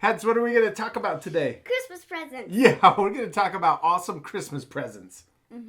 Hats, what are we going to talk about today? Christmas presents. Yeah, we're going to talk about awesome Christmas presents. Yeah,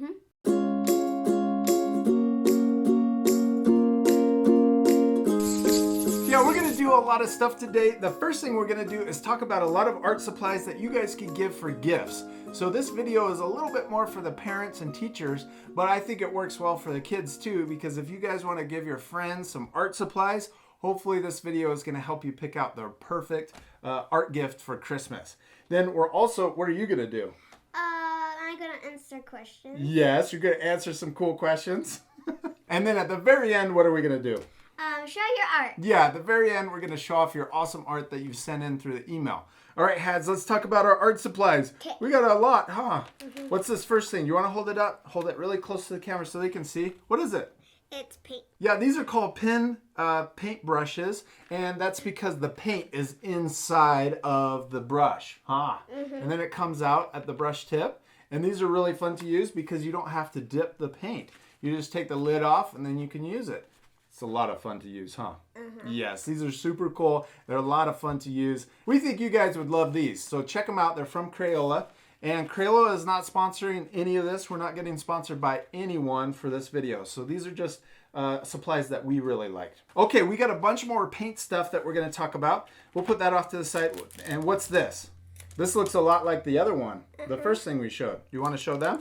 we're going to do a lot of stuff today. The first thing we're going to do is talk about a lot of art supplies that you guys can give for gifts. So this video is a little bit more for the parents and teachers, but I think it works well for the kids too, because if you guys want to give your friends some art supplies, hopefully this video is going to help you pick out the perfect art gift for Christmas. Then we're also, what are you going to do? I'm going to answer questions. Yes, you're going to answer some cool questions. And then at the very end, what are we going to do? Show your art. Yeah, at the very end, we're going to show off your awesome art that you've sent in through the email. All right, Hads, let's talk about our art supplies. Okay. We got a lot, huh? What's this first thing? You want to hold it up? Hold it really close to the camera so they can see. What is it? It's paint. Yeah, these are called paint brushes, and that's because the paint is inside of the brush, huh? And then it comes out at the brush tip, and these are really fun to use because you don't have to dip the paint. You just take the lid off, and then you can use it. It's a lot of fun to use, huh? Yes, these are super cool. They're a lot of fun to use. We think you guys would love these, so check them out. They're from Crayola. And Crayola is not sponsoring any of this. We're not getting sponsored by anyone for this video. So these are just supplies that we really liked. Okay, we got a bunch more paint stuff that we're going to talk about. We'll put that off to the side. And what's this? This looks a lot like the other one, the first thing we showed. You want to show them?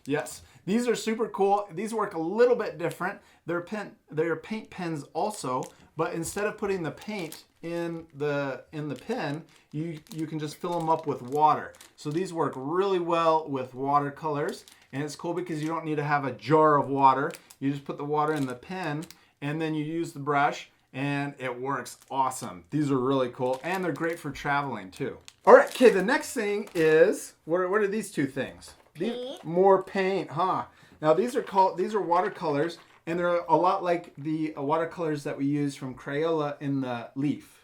Yes. These are super cool. These work a little bit different. They're paint pens also, but instead of putting the paint in the pen, you can just fill them up with water. So these work really well with watercolors, and it's cool because you don't need to have a jar of water. You just put the water in the pen, and then you use the brush, and it works awesome. Are really cool, and they're great for traveling too. All right, okay, the next thing is, what are these two things? Paint. More paint, huh? Now these are watercolors, and they're a lot like the watercolors that we use from Crayola in the leaf.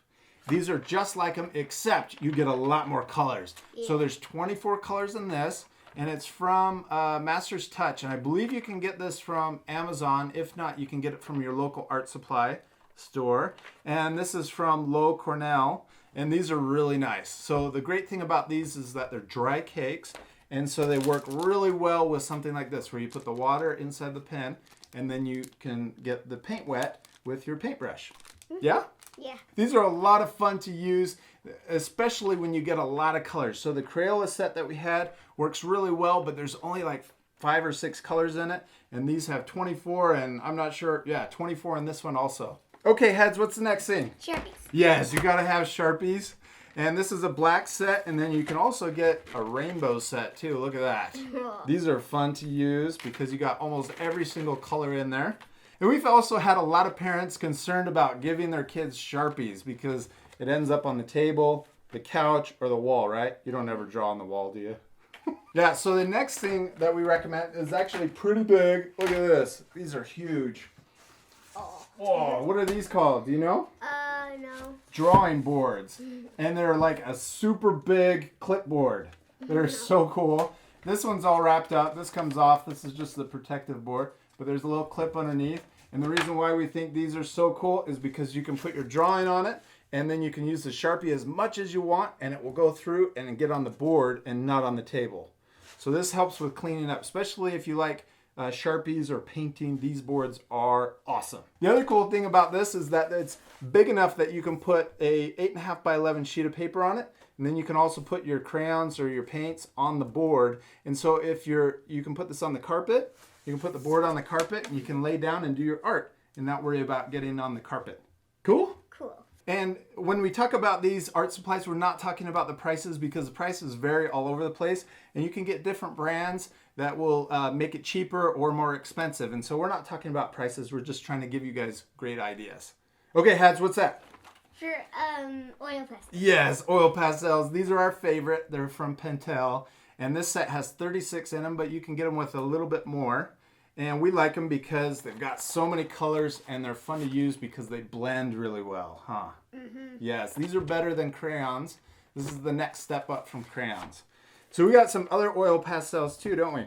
These are just like them, except you get a lot more colors. Yeah. So there's 24 colors in this, and it's from Master's Touch, and I believe you can get this from Amazon. If not, you can get it from your local art supply store. And this is from Low Cornell, and these are really nice. So the great thing about these is that they're dry cakes, and so they work really well with something like this, where you put the water inside the pen, and then you can get the paint wet with your paintbrush. Yeah? Yeah. These are a lot of fun to use, especially when you get a lot of colors. So the Crayola set that we had works really well, but there's only like 5 or 6 colors in it, and these have 24, and I'm not sure, yeah, 24 in this one also. Okay, Heads, what's the next thing? Sharpies. Yes, you gotta have Sharpies. And this is a black set, and then you can also get a rainbow set too. Look at that. These are fun to use because you got almost every single color in there. And we've also had a lot of parents concerned about giving their kids Sharpies because it ends up on the table, the couch, or the wall, right? You don't ever draw on the wall, do you? Yeah, so the next thing that we recommend is actually pretty big. Look at this. These are huge. Oh, what are these called? Do you know? No. Drawing boards, and they're like a super big clipboard. They're so cool. This one's all wrapped up. This comes off. This is just the protective board, but there's a little clip underneath. And the reason why we think these are so cool is because you can put your drawing on it, and then you can use the Sharpie as much as you want, and it will go through and get on the board and not on the table. So this helps with cleaning up, especially if you like Sharpies or painting. These boards are awesome. The other cool thing about this is that it's big enough that you can put a 8.5 by 11 sheet of paper on it, and then you can also put your crayons or your paints on the board. And so if you can put this on the carpet, you can put the board on the carpet, and you can lay down and do your art and not worry about getting on the carpet. Cool? Cool. And when we talk about these art supplies, we're not talking about the prices because the prices vary all over the place, and you can get different brands that will make it cheaper or more expensive. And so we're not talking about prices. We're just trying to give you guys great ideas. Okay, Hads, what's that? For oil pastels. Yes, oil pastels. These are our favorite. They're from Pentel, and this set has 36 in them, but you can get them with a little bit more. And we like them because they've got so many colors, and they're fun to use because they blend really well, huh? Yes, these are better than crayons. This is the next step up from crayons. So we got some other oil pastels too, don't we?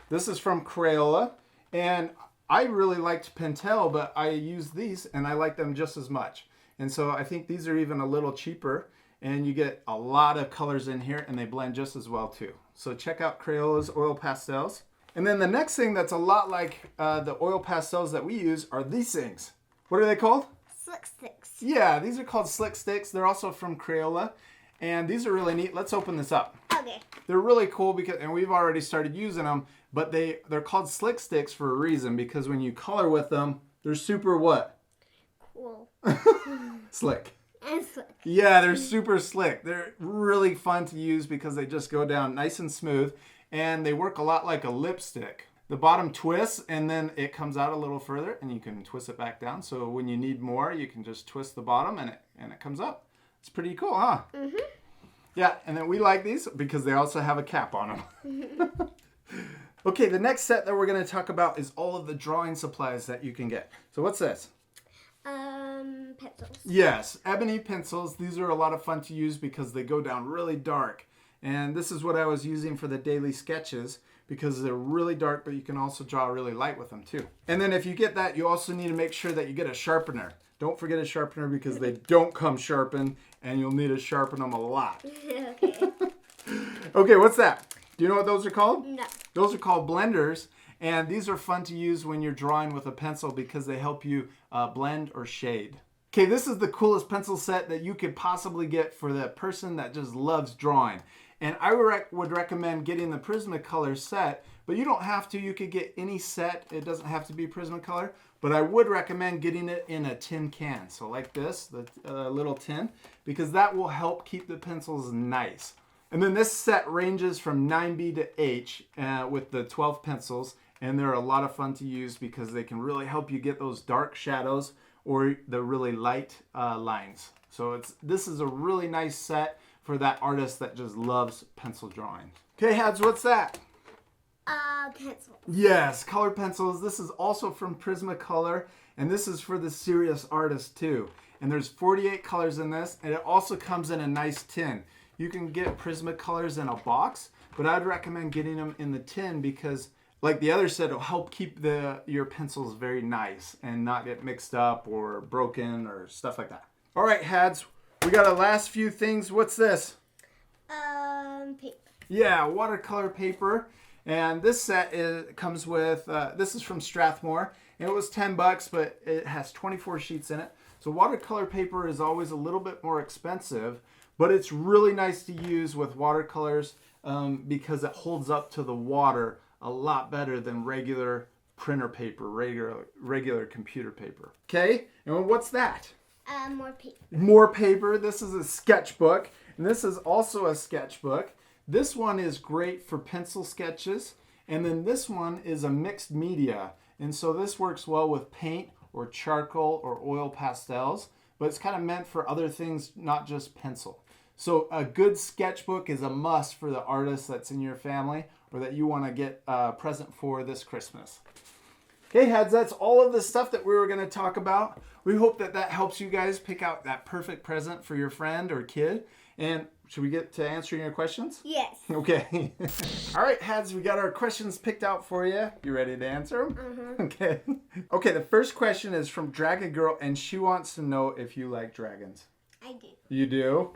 This is from Crayola, and I really liked Pentel, but I use these and I like them just as much. And so I think these are even a little cheaper. and you get a lot of colors in here, and they blend just as well too. So check out Crayola's oil pastels. And then the next thing that's a lot like the oil pastels that we use are these things. What are they called? Slick sticks. Yeah, these are called Slick Sticks. They're also from Crayola, and these are really neat. Let's open this up. Okay. They're really cool because, and we've already started using them, but they're called Slick Sticks for a reason, because when you color with them, they're super what? Cool. Slick. And slick. Yeah, they're super slick. They're really fun to use because they just go down nice and smooth, and they work a lot like a lipstick. The bottom twists, and then it comes out a little further, and you can twist it back down. So when you need more, you can just twist the bottom, and it comes up. It's pretty cool, huh? Mm-hmm. Yeah, and then we like these because they also have a cap on them. Okay, the next set that we're going to talk about is all of the drawing supplies that you can get. So what's this? Pencils. Yes, ebony pencils. These are a lot of fun to use because they go down really dark. And this is what I was using for the daily sketches because they're really dark, but you can also draw really light with them too. And then if you get that, you also need to make sure that you get a sharpener. Don't forget a sharpener because they don't come sharpened, and you'll need to sharpen them a lot. Okay. Okay, what's that? Do you know what those are called? No. Those are called blenders, and these are fun to use when you're drawing with a pencil because they help you blend or shade. Okay, this is the coolest pencil set that you could possibly get for the person that just loves drawing. And I would recommend getting the Prismacolor set, but you don't have to. You could get any set. It doesn't have to be Prismacolor, but I would recommend getting it in a tin can. So like this, the little tin, because that will help keep the pencils nice. And then this set ranges from 9B to H with the 12 pencils, and they're a lot of fun to use because they can really help you get those dark shadows or the really light lines. So this is a really nice set for that artist that just loves pencil drawing. Okay, Hads, what's that? Pencils. Yes, colored pencils. This is also from Prismacolor, and this is for the serious artist too. And there's 48 colors in this, and it also comes in a nice tin. You can get Prismacolors in a box, but I'd recommend getting them in the tin because, like the other set, it'll help keep your pencils very nice and not get mixed up or broken or stuff like that. All right, Hads, we got our last few things. What's this? Paper. Yeah, watercolor paper. And this set comes with, this is from Strathmore. And it was $10, but it has 24 sheets in it. So watercolor paper is always a little bit more expensive, but it's really nice to use with watercolors because it holds up to the water a lot better than regular printer paper, regular computer paper. Okay, and what's that? More paper. More paper. This is a sketchbook, and this is also a sketchbook. This one is great for pencil sketches, and then this one is a mixed media, and so this works well with paint or charcoal or oil pastels, but it's kind of meant for other things, not just pencil. So a good sketchbook is a must for the artist that's in your family or that you want to get a present for this Christmas. Okay, Heads, that's all of the stuff that we were going to talk about. We hope that helps you guys pick out that perfect present for your friend or kid. And should we get to answering your questions? Yes. Okay. All right, Heads, we got our questions picked out for you. You ready to answer them? Mm-hmm. Okay. Okay, the first question is from Dragon Girl, and she wants to know if you like dragons. I do. You do?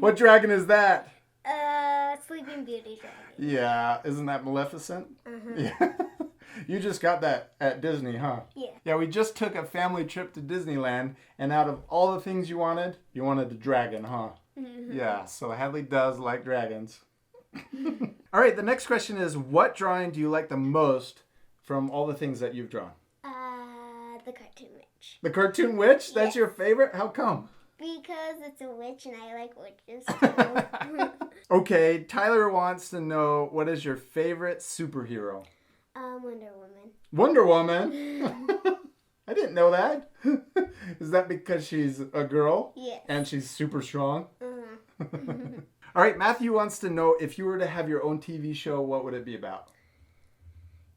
What dragon is that? Sleeping Beauty dragon. Yeah, isn't that Maleficent? Mm-hmm. Yeah. You just got that at Disney, huh? Yeah. Yeah, we just took a family trip to Disneyland, and out of all the things you wanted the dragon, huh? Mm-hmm. Yeah, so Hadley does like dragons. All right, the next question is, what drawing do you like the most from all the things that you've drawn? The Cartoon Witch. The Cartoon Witch? That's Yes. your favorite? How come? Because it's a witch and I like witches too. Okay, Tyler wants to know, what is your favorite superhero? Wonder Woman. Wonder Woman? I didn't know that. Is that because she's a girl? Yes. And she's super strong? Uh-huh. All right, Matthew wants to know, if you were to have your own TV show, what would it be about?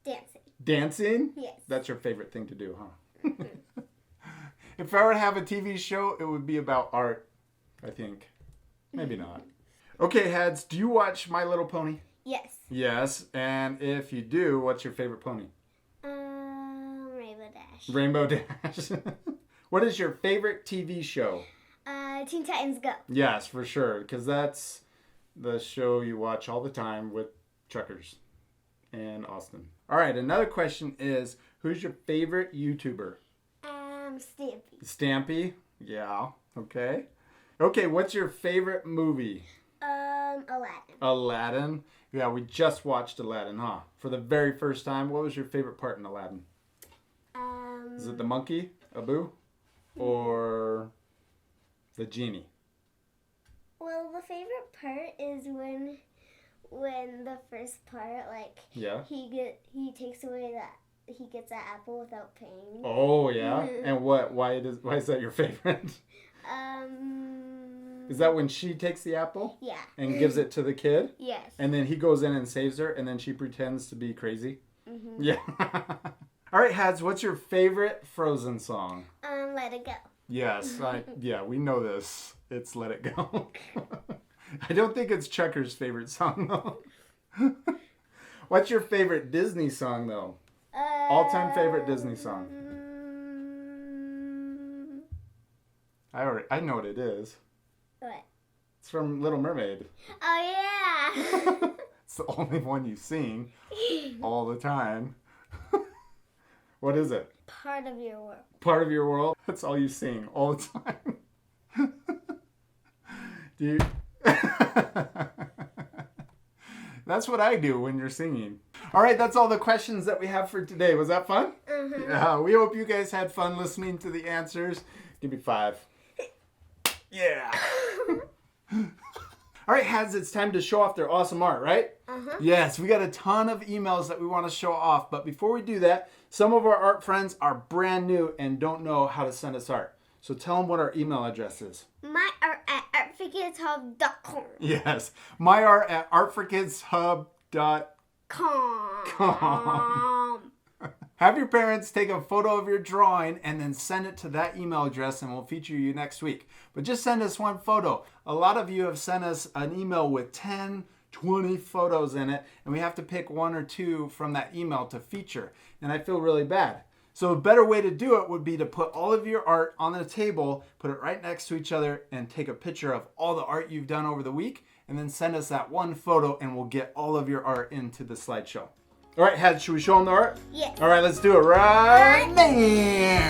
Dancing. Dancing? Yes. That's your favorite thing to do, huh? If I were to have a TV show, it would be about art, I think. Maybe not. Okay, Hads, do you watch My Little Pony? Yes. Yes, and if you do, what's your favorite pony? Rainbow Dash. Rainbow Dash. What is your favorite TV show? Teen Titans Go. Yes, for sure, because that's the show you watch all the time with truckers and Austin. All right, another question is, who's your favorite YouTuber? Stampy. Stampy? Yeah, okay. Okay, what's your favorite movie? Aladdin. Aladdin? Yeah, we just watched Aladdin, huh? For the very first time. What was your favorite part in Aladdin? Is it the monkey, Abu? Or the genie? Well, the favorite part is when the first part, like, Yeah. he takes away he gets that apple without paying. Oh, yeah? And why is that your favorite? Is that when she takes the apple? Yeah. And gives it to the kid? Yes. And then he goes in and saves her, and then she pretends to be crazy? Mm-hmm. Yeah. All right, Hads, what's your favorite Frozen song? Let It Go. Yes, yeah, we know this. It's Let It Go. I don't think it's Chucker's favorite song, though. What's your favorite Disney song, though? All-time favorite Disney song? I know what it is. What? It's from Little Mermaid. Oh, yeah. It's the only one you sing all the time. What is it? Part of Your World. Part of Your World? That's all you sing all the time. Do you... That's what I do when you're singing. All right, that's all the questions that we have for today. Was that fun? Mm-hmm. Yeah, we hope you guys had fun listening to the answers. Give me 5. Yeah. All right, Hads, it's time to show off their awesome art, right? Uh-huh. Yes, we got a ton of emails that we want to show off. But before we do that, some of our art friends are brand new and don't know how to send us art. So tell them what our email address is. myart@artforkidshub.com. Yes, myart@artforkidshub.com. Have your parents take a photo of your drawing and then send it to that email address, and we'll feature you next week. But just send us one photo. A lot of you have sent us an email with 10, 20 photos in it, and we have to pick 1 or 2 from that email to feature. And I feel really bad. So a better way to do it would be to put all of your art on the table, put it right next to each other, and take a picture of all the art you've done over the week, and then send us that one photo, and we'll get all of your art into the slideshow. All right, Had, should we show them the art? Yes. All right, let's do it right now.